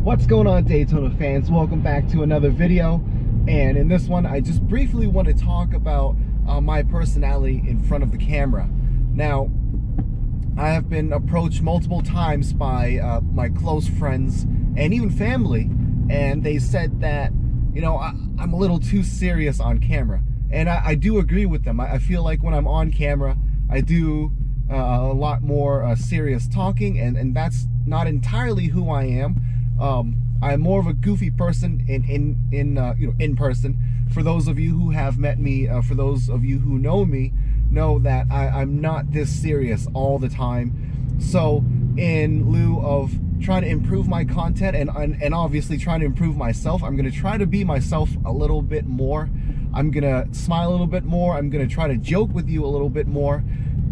What's going on, Daytona fans? Welcome back to another video. And in this one, I just briefly want to talk about my personality in front of the camera. Now, I have been approached multiple times by my close friends and even family, and they said that, you know, I'm a little too serious on camera. And I do agree with them. I feel like when I'm on camera, I do a lot more serious talking, and that's not entirely who I am. I'm more of a goofy person in person. For those of you who have met me, for those of you who know me, know that I'm not this serious all the time. So in lieu of trying to improve my content and obviously trying to improve myself, I'm going to try to be myself a little bit more. I'm going to smile a little bit more. I'm going to try to joke with you a little bit more.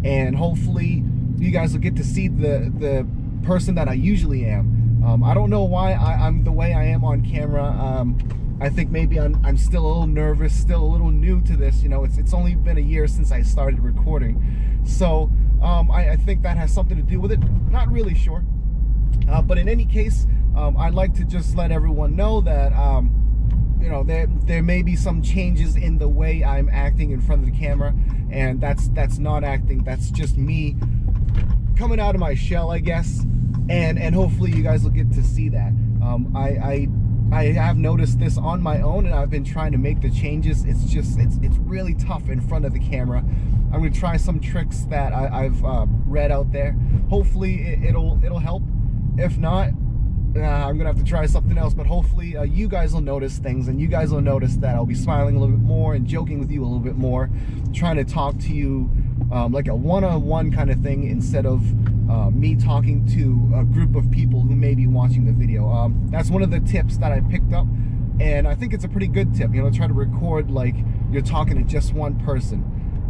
And hopefully you guys will get to see the person that I usually am. I don't know why I'm the way I am on camera. I think maybe I'm still a little nervous, still a little new to this. You know, it's only been a year since I started recording. So I think that has something to do with it. Not really sure. But in any case, I'd like to just let everyone know that, you know, there may be some changes in the way I'm acting in front of the camera. And that's not acting. That's just me coming out of my shell, I guess. And hopefully you guys will get to see that. I have noticed this on my own, and I've been trying to make the changes. It's really tough in front of the camera. I'm gonna try some tricks that I've read out there. Hopefully it'll help. If not, I'm gonna have to try something else. But hopefully you guys will notice things, and you guys will notice that I'll be smiling a little bit more and joking with you a little bit more, trying to talk to you like a one-on-one kind of thing, instead of me talking to a group of people who may be watching the video. That's one of the tips that I picked up, and I think it's a pretty good tip. You know, try to record like you're talking to just one person,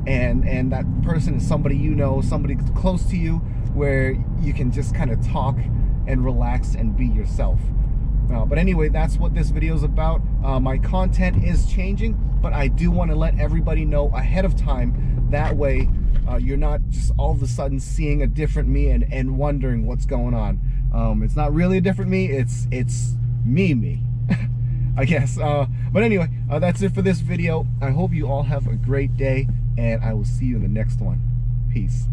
and that person is somebody you know, somebody close to you, where you can just kind of talk and relax and be yourself. But anyway, that's what this video is about. My content is changing, but I do want to let everybody know ahead of time. That way you're not just all of a sudden seeing a different me and wondering what's going on. It's not really a different me, it's me I guess. But anyway, that's it for this video. I hope you all have a great day, and I will see you in the next one. Peace.